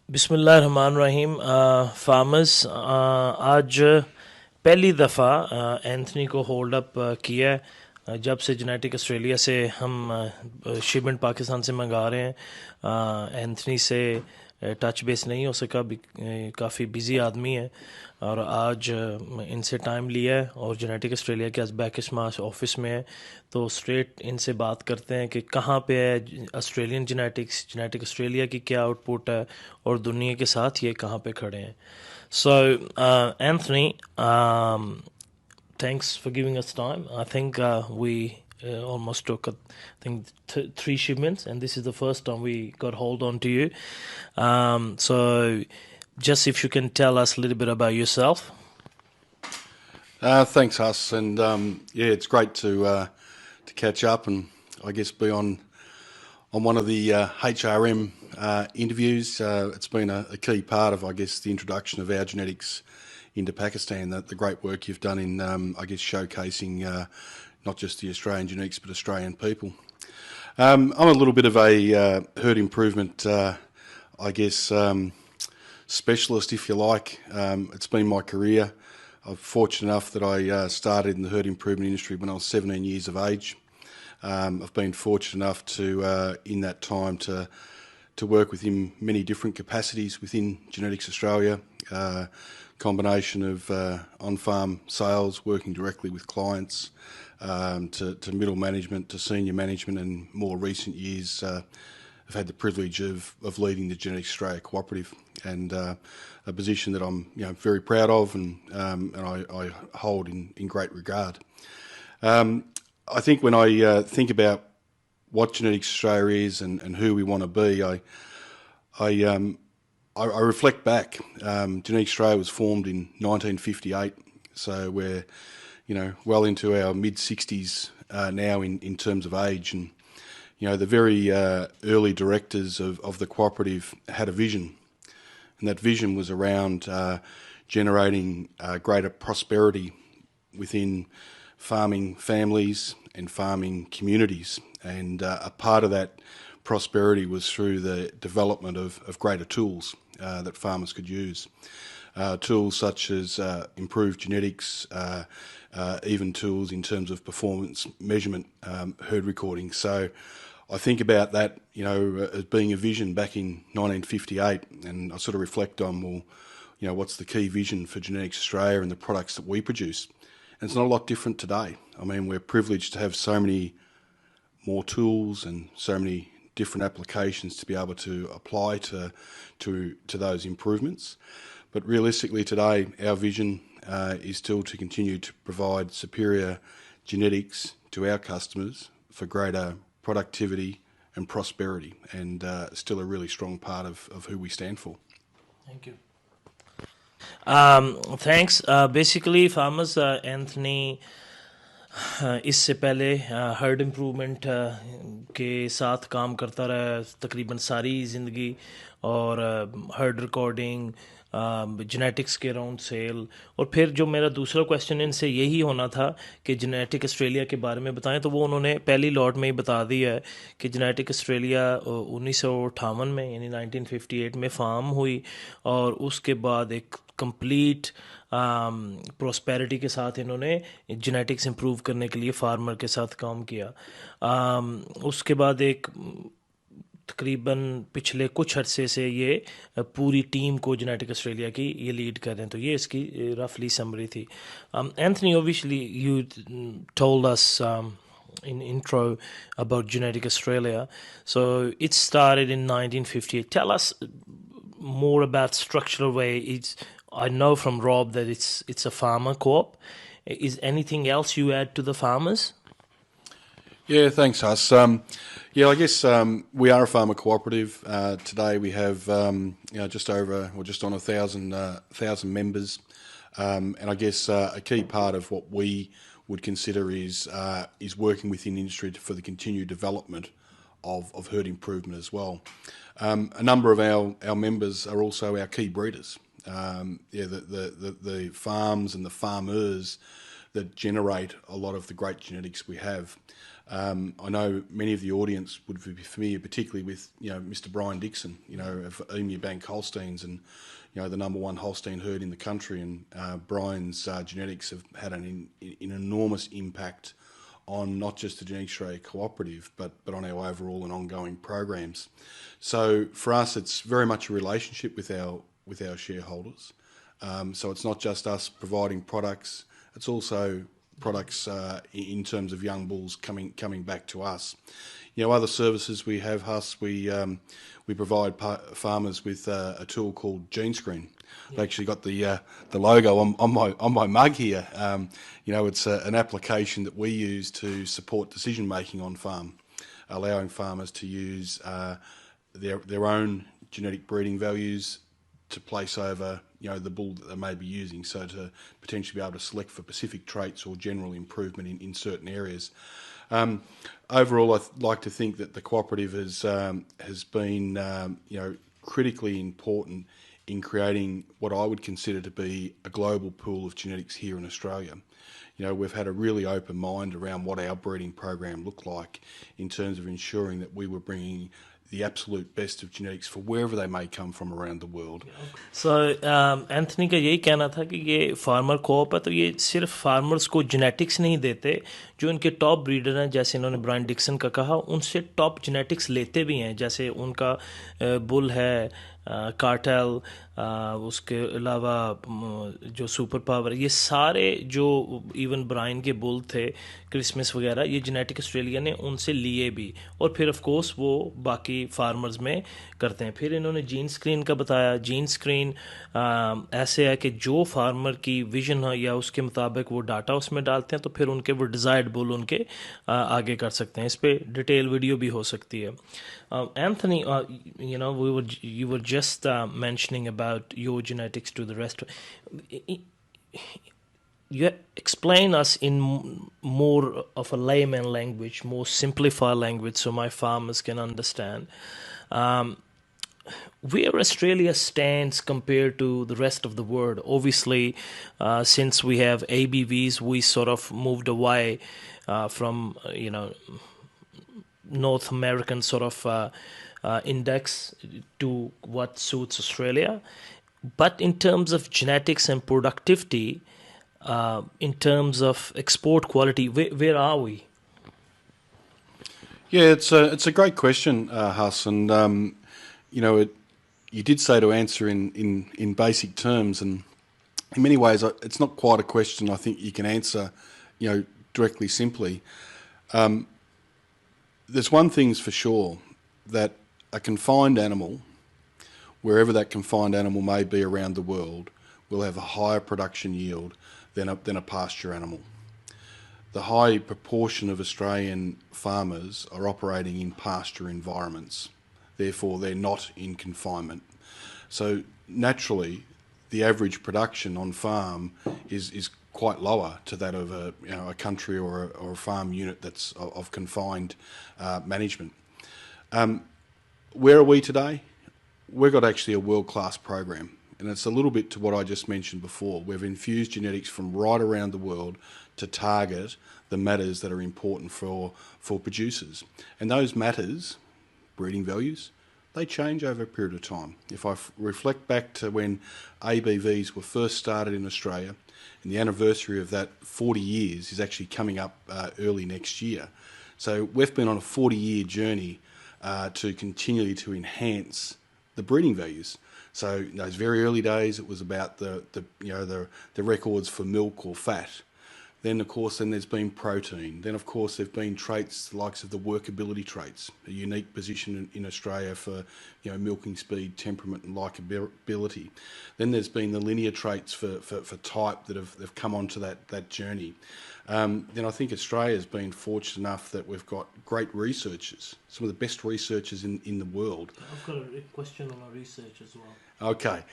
بسم اللہ الرحمن الرحیم. فارمرز آج پہلی دفعہ اینتھنی کو ہولڈ اپ کیا ہے جب سے جینیٹک آسٹریلیا سے ہم شپمنٹ پاکستان سے منگا رہے ہیں. اینتھنی سے ٹچ بیس نہیں ہو سکا، کافی بزی آدمی ہے، اور آج ان سے ٹائم لیا ہے اور جینیٹک آسٹریلیا کے ازبیکس ماس آفس میں ہے، تو اسٹریٹ ان سے بات کرتے ہیں کہ کہاں پہ ہے آسٹریلین جینیٹک آسٹریلیا کی کیا آؤٹ پٹ ہے اور دنیا کے ساتھ یہ کہاں پہ کھڑے ہیں. سو Anthony, thanks for giving us time. I think we almost took, three shipments, and this is the first time we got hold on to you. So, just if you can tell us a little bit about yourself. Thanks, Huss, and yeah, it's great to catch up and I guess be on one of the HRM interviews. It's been a key part of, I guess, the introduction of our genetics into Pakistan, the great work you've done in, I guess, showcasing not just the Australian genetics but Australian people. I'm a little bit of a herd improvement, I guess, specialist, if you like. It's been my career. I'm fortunate enough that I started in the herd improvement industry when I was 17 years of age. I've been fortunate enough to, in that time, to work within many different capacities within Genetics Australia. Combination of on-farm sales, working directly with clients, to middle management, to senior management, and more recent years I've had the privilege of leading the Genetics Australia Cooperative, and a position that I'm very proud of and I hold in great regard. I think when I think about what Genetics Australia is and who we want to be, I reflect back. Genetics Australia was formed in 1958, so we're well into our mid-60s now in terms of age, and the very early directors of the cooperative had a vision, and that vision was around generating greater prosperity within farming families and farming communities, and a part of that prosperity was through the development of greater tools that farmers could use. Tools such as improved genetics, even tools in terms of performance measurement, herd recording. So I think about that, as being a vision back in 1958, and I sort of reflect on, what's the key vision for Genetics Australia and the products that we produce? And it's not a lot different today. I mean, we're privileged to have so many more tools and so many different applications to be able to apply to those improvements. But realistically today, our vision is still to continue to provide superior genetics to our customers for greater productivity and prosperity, and still a really strong part of who we stand for. Thank you. Thanks. Basically, farmers, Anthony اس سے پہلے heard improvement کے ساتھ کام کرتا رہا تقریباً ساری زندگی، اور ہرڈ ریکارڈنگ، جینیٹکس کے راؤنڈ سیل. اور پھر جو میرا دوسرا کویشچن ان سے یہی ہونا تھا کہ جینیٹک آسٹریلیا کے بارے میں بتائیں، تو وہ انہوں نے پہلی لاٹ میں ہی بتا دیا ہے کہ جینیٹک آسٹریلیا 1958 میں یعنی 1958 میں فارم ہوئی، اور اس کے بعد ایک کمپلیٹ پراسپیرٹی کے ساتھ انہوں نے جینیٹکس امپروو کرنے کے لیے فارمر کے ساتھ کام کیا. اس کے بعد ایک تقریباً پچھلے کچھ عرصے سے یہ پوری ٹیم کو جینیٹک آسٹریلیا کی یہ لیڈ کر رہے ہیں. تو یہ اس کی رفلی سمری تھی. Anthony, obviously you told us in intro about Genetic Australia. So it started in 1958. Tell us more about structural way. I know from Rob that it's a farmer co-op. Is anything else you add to the farmers? Yeah, thanks, Huss. Yeah, I guess we are a farmer cooperative. Today we have just over or just on 1,000 members, and I guess a key part of what we would consider is working within industry for the continued development of herd improvement as well. A number of our members are also our key breeders. The farms and the farmers that generate a lot of the great genetics we have. I know many of the audience would be familiar, particularly with Mr. Brian Dixon, of Emu Bank Holsteins, and the number one Holstein herd in the country. And Brian's genetics have had an enormous impact on not just the Genetics Australia Cooperative, but on our overall and ongoing programs. So for us, it's very much a relationship with our shareholders. So it's not just us providing products; it's also products in terms of young bulls coming back to us. Other services we have, Huss, we provide farmers with a tool called Gene Screen. I've actually got the logo on my mug here. It's an application that we use to support decision making on farm, allowing farmers to use their own genetic breeding values to place over the bull that they may be using, so to potentially be able to select for specific traits or general improvement in certain areas. Overall, I'd like to think that the cooperative has been critically important in creating what I would consider to be a global pool of genetics here in Australia. We've had a really open mind around what our breeding program looked like in terms of ensuring that we were bringing the absolute best of genetics for wherever they may come from around the world. So Anthony का यही कहना था कि ये farmer co-op है, तो ये सिर्फ फार्मर्स को जेनेटिक्स नहीं देते, जो इनके टॉप ब्रीडर हैं, जैसे इन्होंने ब्रायन डिक्सन का कहा, उनसे टॉप जेनेटिक्स लेते भी हैं. जैसे उनका बुल है कार्टेल, उसके अलावा जो सुपर पावर, ये सारे जो इवन ब्रायन के बुल थे, क्रिसमस वगैरह, ये जेनेटिक ऑस्ट्रेलिया ने उनसे लिए भी, और फिर ऑफ कोर्स वो बाकी फार्मर्स में करते हैं. फिर इन्होंने जीन स्क्रीन का बताया. जीन स्क्रीन ऐसे है कि जो फार्मर की विजन है या उसके मुताबिक वो डाटा उसमें डालते हैं, तो फिर उनके वो डिज़ायर्ड बुल उनके आगे कर सकते हैं. इस पर डिटेल वीडियो भी हो सकती है. Anthony, you were just mentioning about your genetics to the rest. You explain us in more of a layman language, more simplified language, so my farmers can understand. Where Australia stands compared to the rest of the world. Obviously, since we have ABVs, we sort of moved away from North American sort of index to what suits Australia. But in terms of genetics and productivity, in terms of export quality, where are we? Yeah, it's a great question, Huss, and you did say to answer in basic terms, and in many ways it's not quite a question I think you can answer directly simply. There's one thing's for sure, that a confined animal, wherever that confined animal may be around the world, will have a higher production yield than a pasture animal. The high proportion of Australian farmers are operating in pasture environments. Therefore, they're not in confinement. So naturally, the average production on farm is quite lower to that of a country or a farm unit that's of confined management. Where are we today? We've got actually a world-class program, and it's a little bit to what I just mentioned before. We've infused genetics from right around the world to target the matters that are important for producers. And those matters, breeding values, they change over a period of time. If I reflect back to when ABVs were first started in Australia, and the anniversary of that 40 years is actually coming up early next year. So we've been on a 40-year journey to continually to enhance the breeding values. So in those very early days, it was about the records for milk or fat. Then, of course, there's been protein. Then, of course, there have been traits, the likes of the workability traits, a unique position in Australia for, milking speed, temperament and likability. Then there's been the linear traits for type that have come onto that journey. Then I think Australia has been fortunate enough that we've got great researchers, some of the best researchers in the world. I've got a question on our research as well. Okay.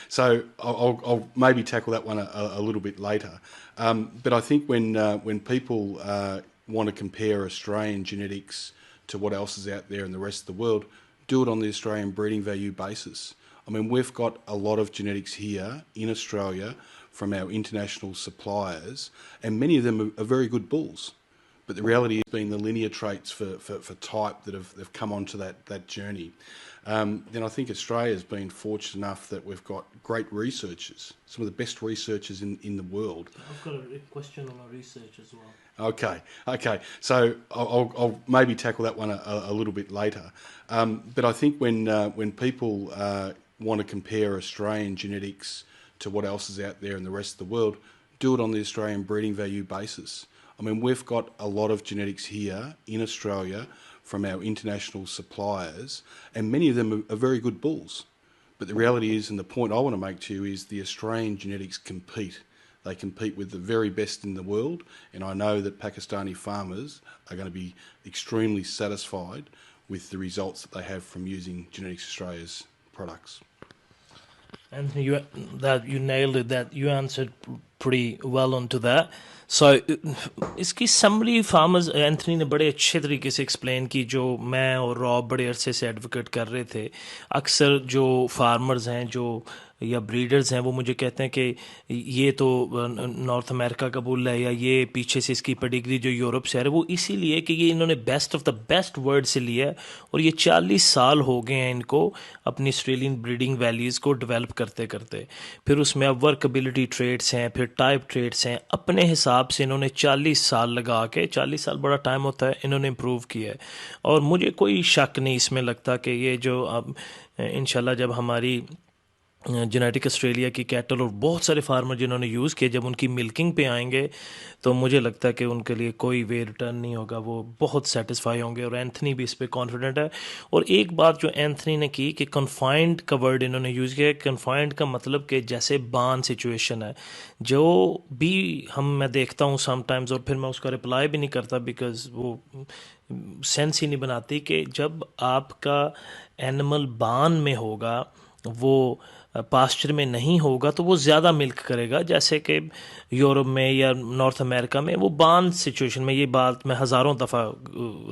So I'll maybe tackle that one a little bit later. But I think when people want to compare Australian genetics to what else is out there in the rest of the world, do it on the Australian breeding value basis. I mean, we've got a lot of genetics here in Australia from our international suppliers, and many of them are very good bulls. But the reality has been the linear traits for type that have come onto that journey. Then I think Australia has been fortunate enough that we've got great researchers, some of the best researchers in the world. I've got a question on our research as well. Okay. So I'll maybe tackle that one a little bit later. But I think when people want to compare Australian genetics to what else is out there in the rest of the world, do it on the Australian breeding value basis. I mean, we've got a lot of genetics here in Australia from our international suppliers, and many of them are very good bulls. But the reality is, and the point I want to make to you, is the Australian genetics compete. They compete with the very best in the world, and I know that Pakistani farmers are going to be extremely satisfied with the results that they have from using Genetics Australia's products. Anthony, you nailed it. That you answered pretty well onto that. So इसकी summary farmers Anthony ने बड़े अच्छे तरीके से explain की, जो मैं और रॉब बड़े अरसे से एडवोकेट कर रहे थे. अक्सर जो फार्मर्स हैं जो या ब्रीडर्स हैं वो मुझे कहते हैं कि ये तो नॉर्थ अमेरिका का बुल है, या ये पीछे से इसकी पेडिग्री जो यूरोप से आ रही है, वो इसीलिए कि ये इन्होंने best of the best word से लिया है, और ये 40 साल हो गए हैं इनको अपनी ऑस्ट्रेलियन ब्रीडिंग वैल्यूज़ को डेवलप करते करते. फिर उसमें अब वर्कबिलिटी ट्रेड्स हैं, फिर टाइप ट्रेड्स हैं, अपने हिसाब से इन्होंने 40 साल लगा के, 40 साल बड़ा टाइम होता है, इन्होंने इम्प्रूव किया है. और मुझे कोई शक नहीं इसमें लगता कि ये जो अब इंशाल्लाह जब हमारी जेनेटिक ऑस्ट्रेलिया की कैटल और बहुत सारे फार्मर जिन्होंने यूज़ किए, जब उनकी मिल्किंग पे आएंगे तो मुझे लगता है कि उनके लिए कोई वे रिटर्न नहीं होगा, वो बहुत सेटिस्फाई होंगे. और एंथनी भी इस पे कॉन्फिडेंट है. और एक बात जो एंथनी ने की कि कन्फाइंड का वर्ड इन्होंने यूज़ किया. कन्फाइंड का मतलब कि जैसे बान सिचुएशन है, जो भी मैं देखता हूँ समटाइम्स, और फिर मैं उसका रिप्लाई भी नहीं करता बिकॉज वो सेंस ही नहीं बनाती, कि जब आपका एनिमल बान में होगा, वो पास्चर में नहीं होगा, तो वो ज़्यादा मिल्क करेगा. जैसे कि यूरोप में या नॉर्थ अमेरिका में वो बांध सिचुएशन में, ये बात मैं हज़ारों दफ़ा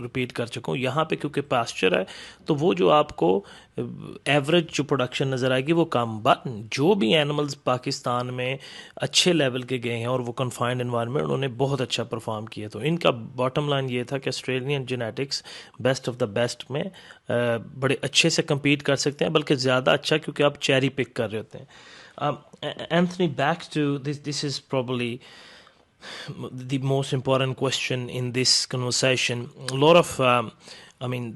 रिपीट कर चुका हूँ. यहाँ पे क्योंकि पास्चर है तो वो जो आपको एवरेज जो प्रोडक्शन नज़र आएगी वो कम. बट जो भी एनिमल्स पाकिस्तान में अच्छे लेवल के गए हैं और वो कन्फाइंड एनवायरनमेंट, उन्होंने बहुत अच्छा परफॉर्म किया. तो इनका बॉटम लाइन ये था कि Australian genetics best of the best में बड़े अच्छे से कम्पीट कर सकते हैं, बल्कि ज़्यादा अच्छा, क्योंकि आप चेरी पिक कर रहे होते हैं. Anthony, back to this is probably the most important question in this conversation. A lot of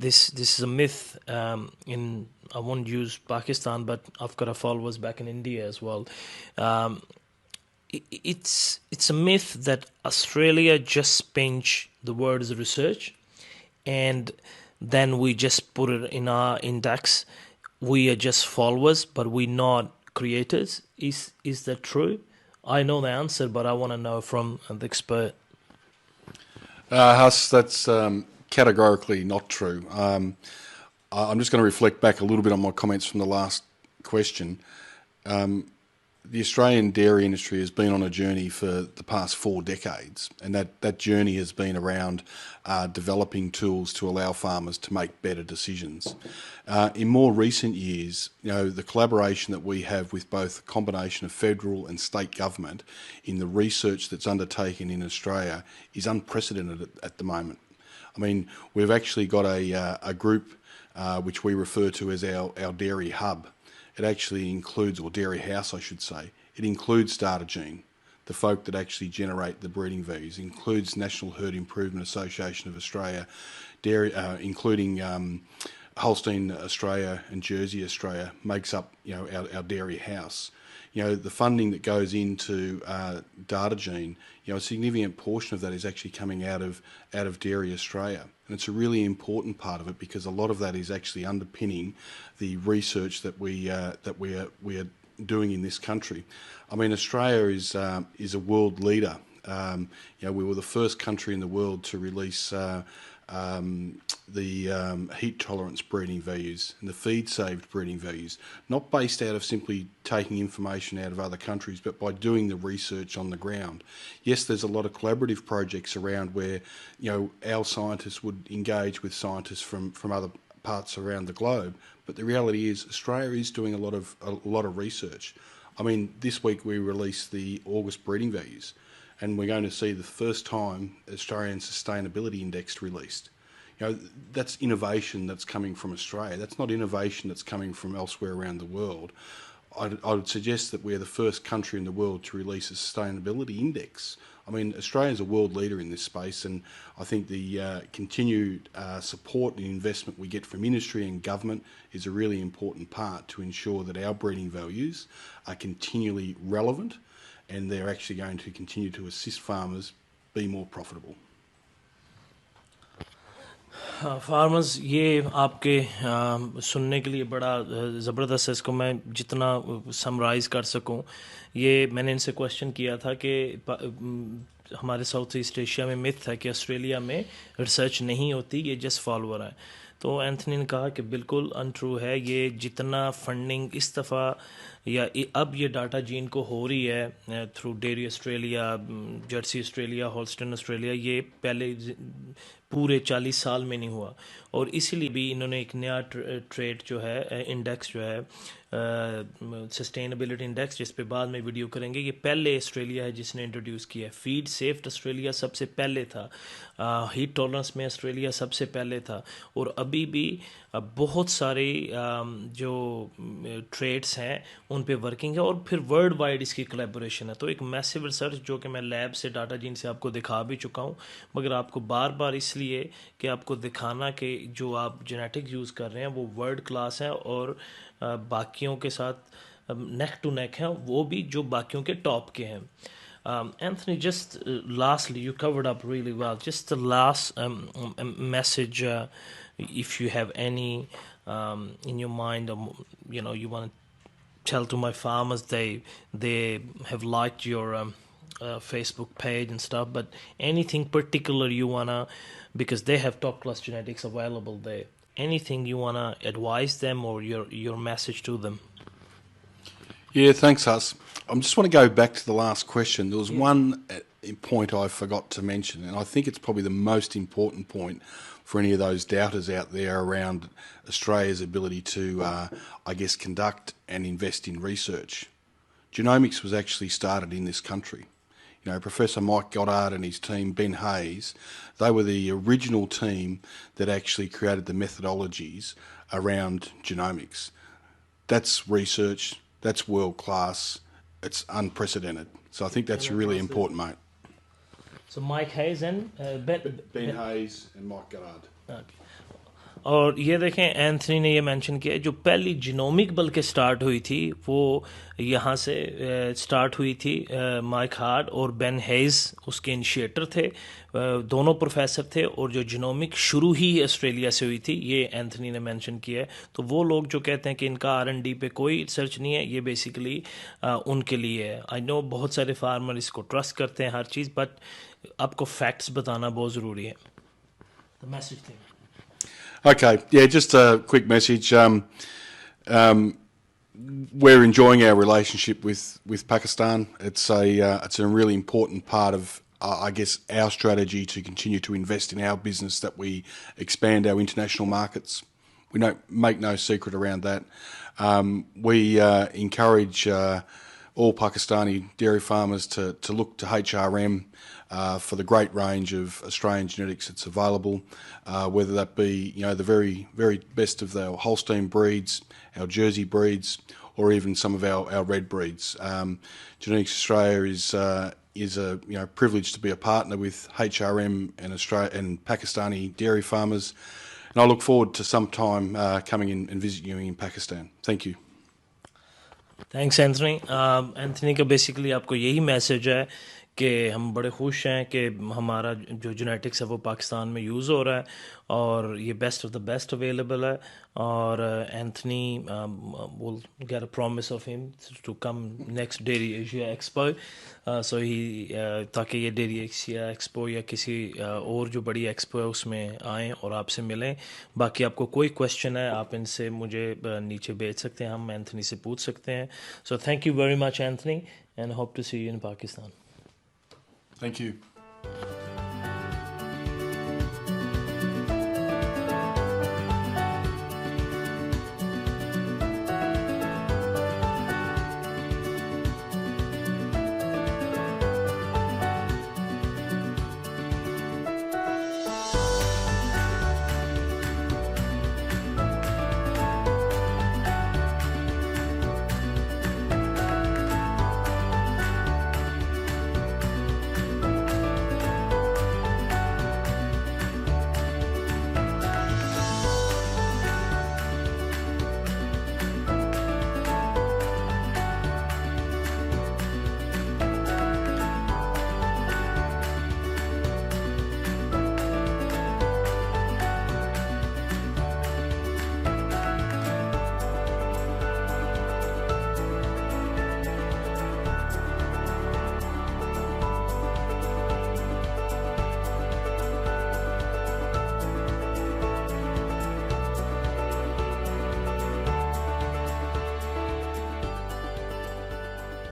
this is a myth in, I won't use Pakistan, but I've got a followers back in India as well. It's a myth that Australia just pinch the words research and then we just put it in our index. We are just followers, but we're not creators. Is that true? I know the answer, but I want to know from the expert. Huss, that's categorically not true. I'm just going to reflect back a little bit on my comments from the last question. The Australian dairy industry has been on a journey for the past 4 decades, and that journey has been around developing tools to allow farmers to make better decisions. In more recent years, the collaboration that we have with both a combination of federal and state government in the research that's undertaken in Australia is unprecedented at the moment. I mean, we've actually got a group which we refer to as our dairy hub. It actually includes, or dairy house I should say, it includes Datagene, the folk that actually generate the breeding values. It includes National Herd Improvement Association of Australia, dairy, including Holstein Australia and Jersey Australia makes up our dairy house. The funding that goes into Datagene, a significant portion of that is actually coming out of Dairy Australia. And it's a really important part of it because a lot of that is actually underpinning the research that we are doing in this country. I mean, Australia is a world leader. We were the first country in the world to release the heat tolerance breeding values and the feed saved breeding values, not based out of simply taking information out of other countries, but by doing the research on the ground. Yes, there's a lot of collaborative projects around where our scientists would engage with scientists from other parts around the globe, but the reality is Australia is doing a lot of research. I mean, this week we released the August breeding values. and we're going to see the first time Australian Sustainability Index released. You know, that's innovation that's coming from Australia. That's not innovation that's coming from elsewhere around the world. I would suggest that we're the first country in the world to release a sustainability index. I mean, Australia is a world leader in this space, and I think the continued support and investment we get from industry and government is a really important part to ensure that our breeding values are continually relevant, and they're actually going to continue to assist farmers be more profitable. Farmers یہ آپ کے سننے کے لیے بڑا زبردست ہے. اس کو میں جتنا سمرائز کر سکوں, یہ میں نے ان سے کوشچن کیا تھا کہ ہمارے ساؤتھ ایسٹ ایشیا میں متھ ہے کہ آسٹریلیا میں ریسرچ نہیں ہوتی, یہ جسٹ فالوور ہیں. تو اینتھنی نے کہا کہ بالکل انٹرو ہے, یہ جتنا فنڈنگ اس دفعہ یا اب یہ ڈاٹا جین کو ہو رہی ہے through dairy Australia, Jersey Australia, Holstein Australia, یہ پہلے پورے 40 سال میں نہیں ہوا. اور اسی لیے بھی انہوں نے ایک نیا ٹریڈ جو ہے انڈیکس جو ہے سسٹینیبلٹی انڈیکس, جس پہ بعد میں ویڈیو کریں گے, یہ پہلے آسٹریلیا ہے جس نے انٹروڈیوس کیا ہے. فیڈ سیفٹ آسٹریلیا سب سے پہلے تھا, ہیٹ ٹالرنس میں آسٹریلیا سب سے پہلے تھا, اور ابھی بھی بہت سارے جو ٹریڈس ہیں ان پہ ورکنگ ہے, اور پھر ورلڈ وائڈ اس کی کولیبوریشن ہے. تو ایک میسو ریسرچ جو کہ میں لیب سے ڈاٹا جین سے آپ کو دکھا بھی چکا ہوں, مگر آپ کو بار بار اس لیے کہ آپ کو دکھانا کہ جو آپ جینیٹکس یوز کر رہے ہیں وہ ورلڈ کلاس ہیں اور باقیوں کے ساتھ نیک ٹو نیک ہیں, وہ بھی جو باقیوں کے ٹاپ کے ہیں. Anthony, just lastly, you covered up really well. Just the last message, if you have any in your mind, you want to tell to my farmers, they have liked your Facebook page and stuff, but anything particular you wanna, because they have top class genetics available there, anything you wanna advise them or your message to them? Yeah, thanks, Huss. I just want to go back to the last question. There was one point I forgot to mention, and I think it's probably the most important point for any of those doubters out there around Australia's ability to, conduct and invest in research. Genomics was actually started in this country. You know, Professor Mike Goddard and his team, Ben Hayes, they were the original team that actually created the methodologies around genomics. That's research. That's world class. It's unprecedented. So I think that's really important, mate. So Mike Hayes and Ben Hayes and Mike Goddard. Okay. اور یہ دیکھیں Anthony نے یہ mention کیا جو پہلی genomic بلکہ start ہوئی تھی وہ یہاں سے سٹارٹ ہوئی تھی. مائک ہارڈ اور بین ہیز اس کے انیشیٹر تھے, دونوں پروفیسر تھے, اور جو جینومک شروع ہی آسٹریلیا سے ہوئی تھی, یہ اینتھنی نے مینشن کیا ہے. تو وہ لوگ جو کہتے ہیں کہ ان کا R&D پہ کوئی ریسرچ نہیں ہے, یہ بیسیکلی ان کے لیے ہے. آئی نو بہت سارے فارمر اس کو ٹرسٹ کرتے ہیں ہر چیز, بٹ آپ کو فیکٹس بتانا بہت ضروری ہے. The message thing. Okay, yeah, just a quick message. We're enjoying our relationship with Pakistan. It's a really important part of, our strategy to continue to invest in our business, that we expand our international markets. We don't make no secret around that. We encourage all Pakistani dairy farmers to look to HRM for the great range of Australian genetics that's available, whether that be the very, very best of our Holstein breeds, our Jersey breeds, or even some of our red breeds. Genetics Australia is a privilege to be a partner with HRM and Pakistani dairy farmers, and I look forward to some time coming in and visiting you in Pakistan. Thank you. Thanks Anthony. Anthony کا basically آپ کو یہی message ہے کہ ہم بڑے خوش ہیں کہ ہمارا جو جینیٹکس ہے وہ پاکستان میں یوز ہو رہا ہے, اور یہ best of the best available ہے. اور Anthony will get a promise of him to come next dairy Asia expo, so he تاکہ یہ ڈیری ایشیا ایکسپو یا کسی اور جو بڑی ایکسپو ہے اس میں آئیں اور آپ سے ملیں. باقی آپ کو کوئی کویشچن ہے آپ ان سے مجھے نیچے بھیج سکتے ہیں, ہم اینتھنی سے پوچھ سکتے ہیں. So thank you very much Anthony, and hope to see you in Pakistan. Thank you.